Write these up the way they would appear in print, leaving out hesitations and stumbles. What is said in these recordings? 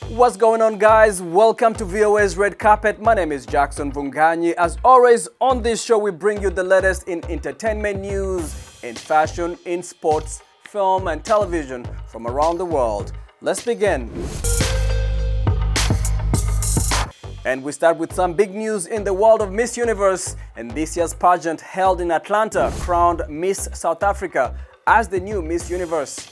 What's going on, guys? Welcome to VOA's Red Carpet. My name is Jackson Vunganyi. As always, on this show we bring you the latest in entertainment news, in fashion, in sports, film and television from around the world. Let's begin. And we start with some big news in the world of Miss Universe. And this year's pageant held in Atlanta crowned Miss South Africa as the new Miss Universe.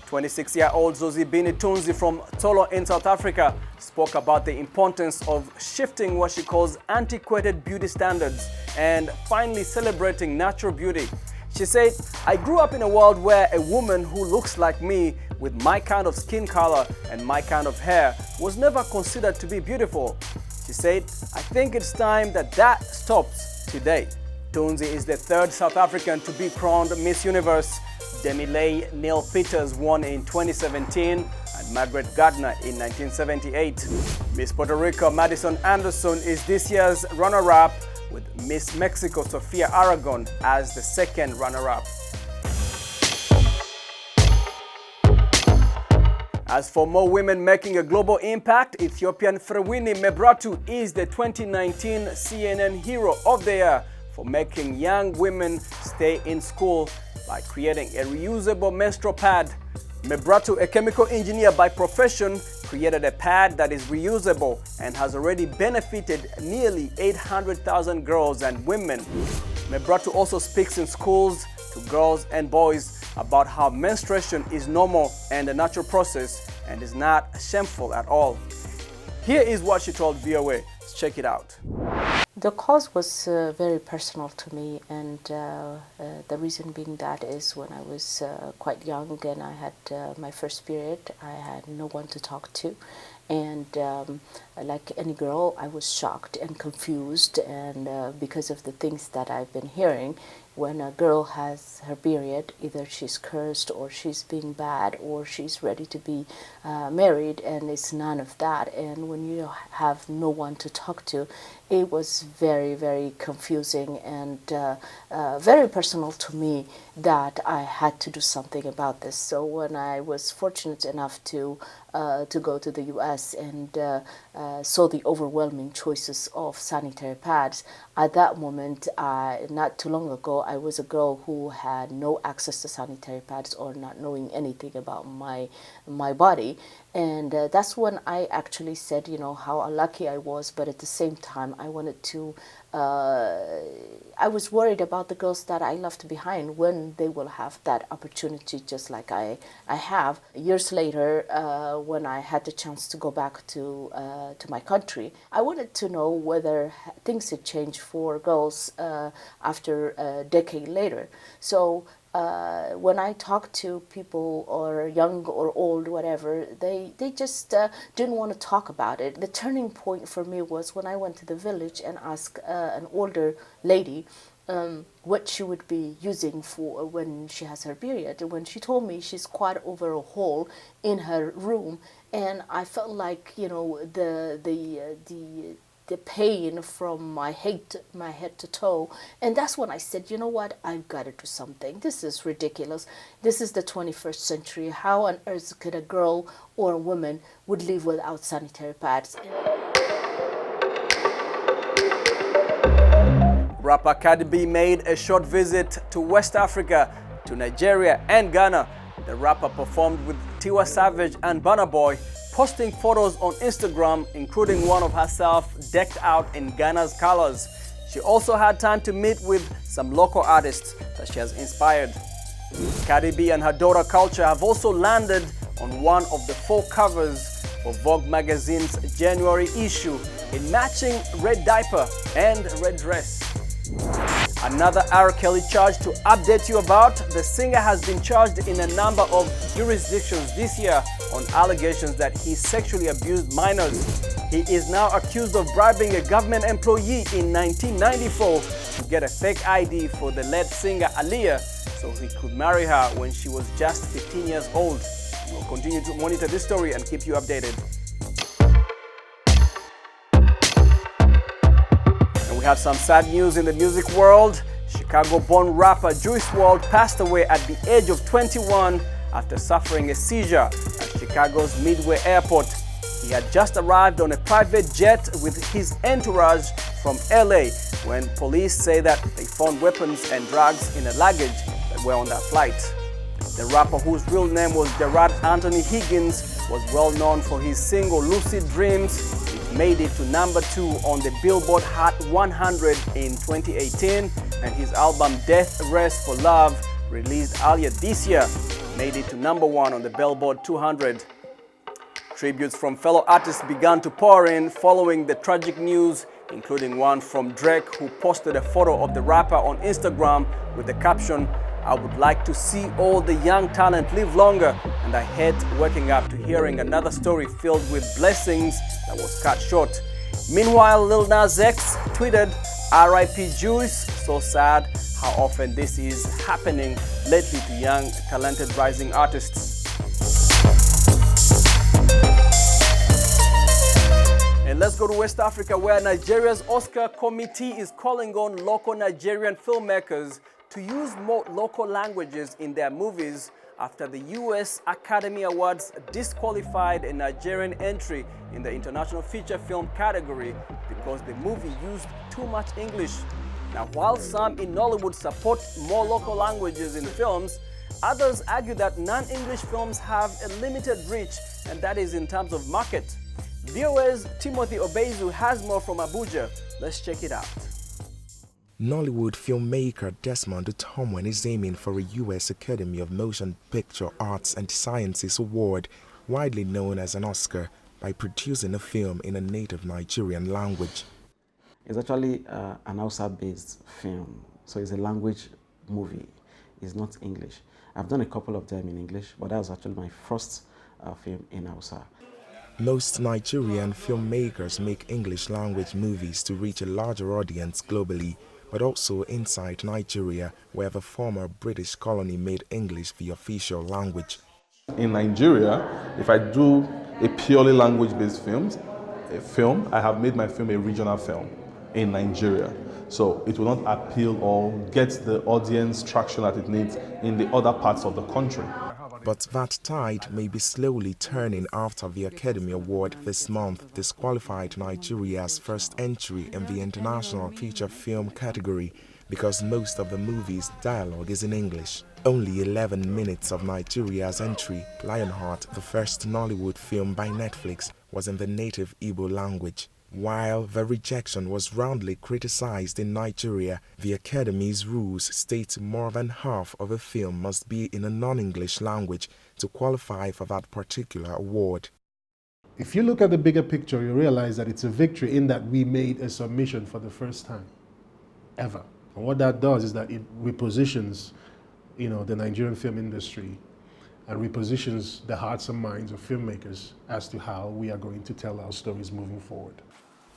26-year-old Zozibini Tunzi from Tolo in South Africa spoke about the importance of shifting what she calls antiquated beauty standards and finally celebrating natural beauty. She said, "I grew up in a world where a woman who looks like me with my kind of skin color and my kind of hair was never considered to be beautiful." She said, "I think it's time that stops today." Tunzi is the third South African to be crowned Miss Universe. Demilei Neil Peters won in 2017 and Margaret Gardner in 1978. Miss Puerto Rico Madison Anderson is this year's runner-up, with Miss Mexico Sofia Aragon as the second runner-up. As for more women making a global impact, Ethiopian Freweini Mebrahtu is the 2019 CNN Hero of the Year for making young women stay in school by creating a reusable menstrual pad. Mebrahtu, a chemical engineer by profession, created a pad that is reusable and has already benefited nearly 800,000 girls and women. Mebrahtu also speaks in schools to girls and boys about how menstruation is normal and a natural process and is not shameful at all. Here is what she told VOA. Let's check it out. The cause was very personal to me, and the reason being that is when I was quite young and I had my first period, I had no one to talk to. And like any girl, I was shocked and confused, and because of the things that I've been hearing, when a girl has her period, either she's cursed or she's being bad or she's ready to be married, and it's none of that. And when you have no one to talk to, it was very, very confusing and very personal to me that I had to do something about this. So when I was fortunate enough to go to the US and saw the overwhelming choices of sanitary pads, at that moment, not too long ago, I was a girl who had no access to sanitary pads or not knowing anything about my body. And that's when I actually said, you know, how unlucky I was, but at the same time, I wanted to, I was worried about the girls that I left behind when they will have that opportunity just like I have. Years later, when I had the chance to go back to my country, I wanted to know whether things had changed for girls after a decade later. So when I talk to people, or young or old, whatever, they just didn't want to talk about it. The turning point for me was when I went to the village and asked an older lady what she would be using for when she has her period. And when she told me she's quite over a hole in her room, and I felt like, you know, the pain from my head to toe. And that's when I said, you know what, I've got to do something. This is ridiculous. This is the 21st century. How on earth could a girl or a woman would live without sanitary pads? Rapper Cardi B made a short visit to West Africa, to Nigeria and Ghana. The rapper performed with Tiwa Savage and Burna Boy, posting photos on Instagram, including one of herself decked out in Ghana's colors. She also had time to meet with some local artists that she has inspired. Cardi B and her daughter Culture have also landed on one of the 4 covers for Vogue magazine's January issue in matching red diaper and red dress. Another R. Kelly charge to update you about: the singer has been charged in a number of jurisdictions this year on allegations that he sexually abused minors. He is now accused of bribing a government employee in 1994 to get a fake ID for the late singer Aaliyah so he could marry her when she was just 15 years old. We'll continue to monitor this story and keep you updated. We have some sad news in the music world. Chicago-born rapper Juice WRLD passed away at the age of 21 after suffering a seizure at Chicago's Midway Airport. He He had just arrived on a private jet with his entourage from LA when police say that they found weapons and drugs in a luggage that were on that flight. The rapper, whose real name was Gerard Anthony Higgins, was well known for his single Lucid Dreams. It made it to number 2 on the Billboard Hot 100 in 2018, and his album Death Race for Love, released earlier this year, made it to number 1 on the Billboard 200. Tributes from fellow artists began to pour in following the tragic news, including one from Drake, who posted a photo of the rapper on Instagram with the caption, "I would like to see all the young talent live longer, and I hate waking up to hearing another story filled with blessings that was cut short." Meanwhile, Lil Nas X tweeted, "RIP Juice, so sad how often this is happening lately to young, talented rising artists." And let's go to West Africa, where Nigeria's Oscar committee is calling on local Nigerian filmmakers to use more local languages in their movies after the US Academy Awards disqualified a Nigerian entry in the international feature film category because the movie used too much English. Now, while some in Nollywood support more local languages in films, others argue that non-English films have a limited reach, and that is in terms of market. VOA's Timothy Obezu has more from Abuja. Let's check it out. Nollywood filmmaker Desmond Otomwen is aiming for a U.S. Academy of Motion Picture Arts and Sciences Award, widely known as an Oscar, by producing a film in a native Nigerian language. It's actually an Hausa-based film, so it's a language movie. It's not English. I've done a couple of them in English, but that was actually my first film in Hausa. Most Nigerian filmmakers make English language movies to reach a larger audience globally, but also inside Nigeria, where the former British colony made English the official language. In Nigeria, if I do a purely language-based film, I have made my film a regional film in Nigeria. So it will not appeal or get the audience traction that it needs in the other parts of the country. But that tide may be slowly turning after the Academy Award this month disqualified Nigeria's first entry in the international feature film category because most of the movie's dialogue is in English. Only 11 minutes of Nigeria's entry, Lionheart, the first Nollywood film by Netflix, was in the native Igbo language. While the rejection was roundly criticized in Nigeria, the Academy's rules state more than half of a film must be in a non-English language to qualify for that particular award. If you look at the bigger picture, you realize that it's a victory in that we made a submission for the first time, ever. And what that does is that it repositions, the Nigerian film industry and repositions the hearts and minds of filmmakers as to how we are going to tell our stories moving forward.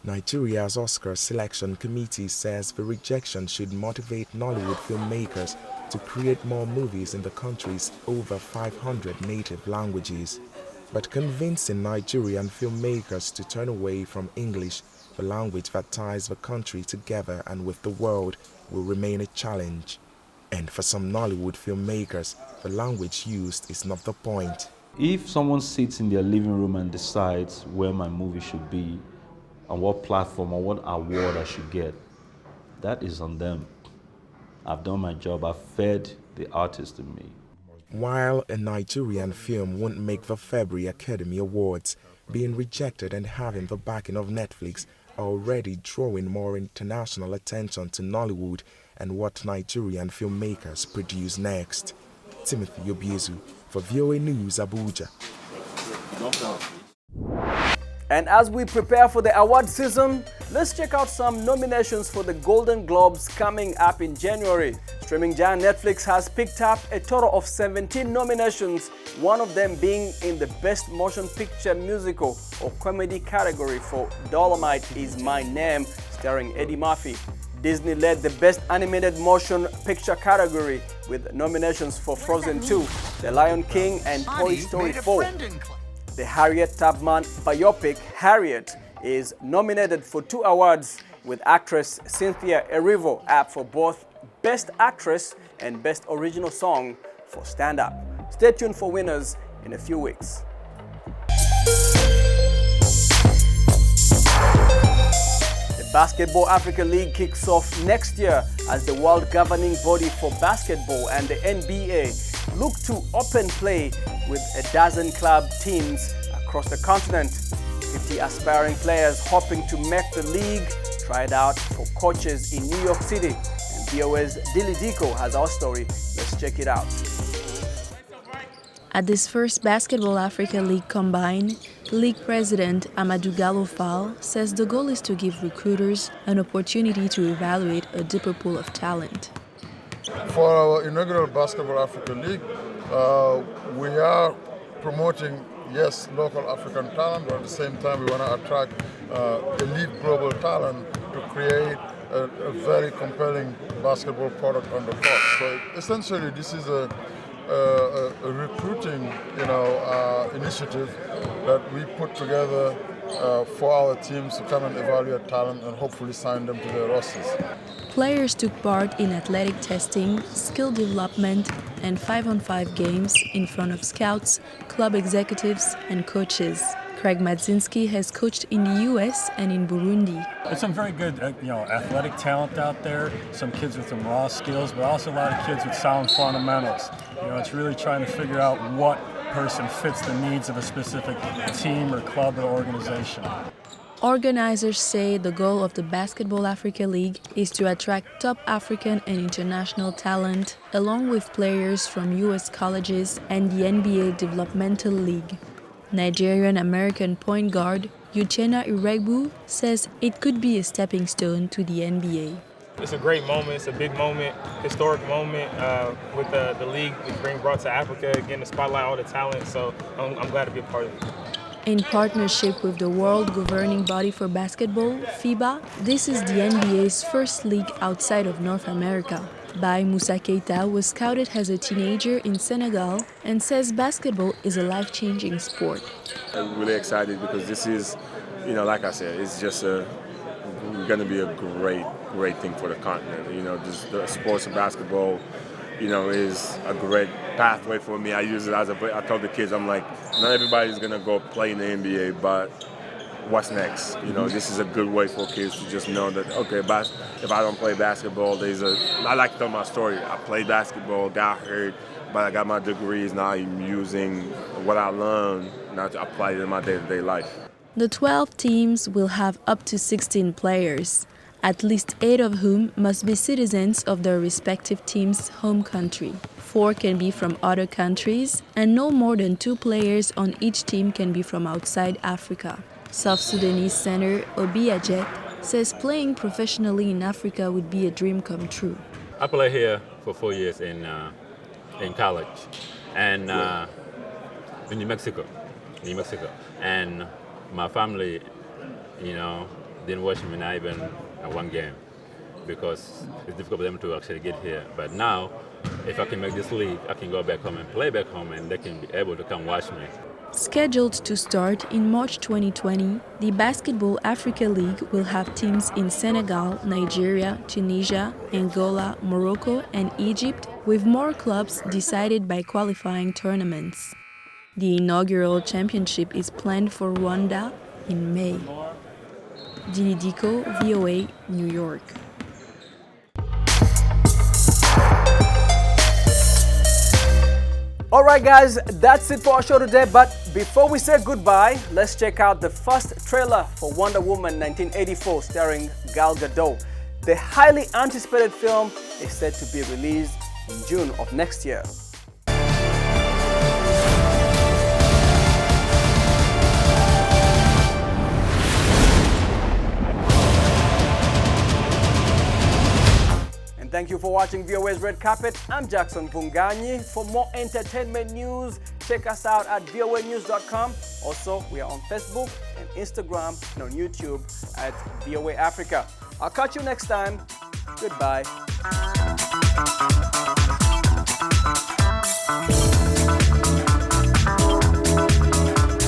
Nigeria's Oscar Selection Committee says the rejection should motivate Nollywood filmmakers to create more movies in the country's over 500 native languages. But convincing Nigerian filmmakers to turn away from English, the language that ties the country together and with the world, will remain a challenge. And for some Nollywood filmmakers, the language used is not the point. If someone sits in their living room and decides where my movie should be, on what platform or what award I should get, that is on them. I've done my job, I've fed the artist in me. While a Nigerian film won't make the February Academy Awards, being rejected and having the backing of Netflix are already drawing more international attention to Nollywood and what Nigerian filmmakers produce next. Timothy Obezu for VOA News, Abuja. And as we prepare for the award season, let's check out some nominations for the Golden Globes coming up in January. Streaming giant Netflix has picked up a total of 17 nominations, one of them being in the Best Motion Picture Musical or Comedy category for Dolomite Is My Name, starring Eddie Murphy. Disney led the Best Animated Motion Picture category with nominations for Frozen 2, The Lion King, and Toy Story 4. The Harriet Tubman biopic Harriet is nominated for 2 awards, with actress Cynthia Erivo up for both Best Actress and Best Original Song for Stand Up. Stay tuned for winners in a few weeks. Basketball Africa League kicks off next year as the world governing body for basketball and the NBA look to open play with a dozen club teams across the continent. 50 aspiring players hoping to make the league tried out for coaches in New York City. And VOA's Dili Diko has our story. Let's check it out. At this first Basketball Africa League Combine, League President Amadou Gallo Fall says the goal is to give recruiters an opportunity to evaluate a deeper pool of talent. For our inaugural Basketball Africa League, we are promoting, yes, local African talent, but at the same time we want to attract elite global talent to create a very compelling basketball product on the court. So essentially this is a recruiting, initiative that we put together for our teams to come and evaluate talent and hopefully sign them to their rosters. Players took part in athletic testing, skill development, and 5-on-5 games in front of scouts, club executives, and coaches. Craig Madzinski has coached in the US and in Burundi. There's some very good, athletic talent out there, some kids with some raw skills, but also a lot of kids with sound fundamentals. It's really trying to figure out what person fits the needs of a specific team or club or organization. Organizers say the goal of the Basketball Africa League is to attract top African and international talent, along with players from US colleges and the NBA Developmental League. Nigerian-American point guard Uchenna Iregbu says it could be a stepping stone to the NBA. It's a great moment, it's a big moment, historic moment with the league being brought to Africa, getting to spotlight all the talent, so I'm glad to be a part of it. In partnership with the world governing body for basketball, FIBA, this is the NBA's first league outside of North America. Bai Moussa Keita was scouted as a teenager in Senegal and says basketball is a life-changing sport. I'm really excited because this is, like I said, it's just going to be a great thing for the continent. Just the sports of basketball, is a great pathway for me. I use it I tell the kids, I'm like, not everybody's going to go play in the NBA, but what's next? This is a good way for kids to just know that, okay, if I don't play basketball, I like to tell my story. I played basketball, got hurt, but I got my degrees. Now I'm using what I learned now to apply it in my day-to-day life. The 12 teams will have up to 16 players, at least 8 of whom must be citizens of their respective team's home country. 4 can be from other countries, and no more than 2 players on each team can be from outside Africa. South Sudanese center Obi Ajet says playing professionally in Africa would be a dream come true. I played here for 4 years in college, and in New Mexico, and my family, didn't watch me not even one game because it's difficult for them to actually get here. But now, if I can make this league, I can go back home and play back home, and they can be able to come watch me. Scheduled to start in March 2020, the Basketball Africa League will have teams in Senegal, Nigeria, Tunisia, Angola, Morocco, and Egypt, with more clubs decided by qualifying tournaments. The inaugural championship is planned for Rwanda in May. Dili Diko, VOA, New York. Alright guys, that's it for our show today, but before we say goodbye, let's check out the first trailer for Wonder Woman 1984 starring Gal Gadot. The highly anticipated film is set to be released in June of next year. Thank you for watching VOA's Red Carpet. I'm Jackson Vunganyi. For more entertainment news, check us out at voanews.com. Also, we are on Facebook and Instagram and on YouTube at VOA Africa. I'll catch you next time. Goodbye.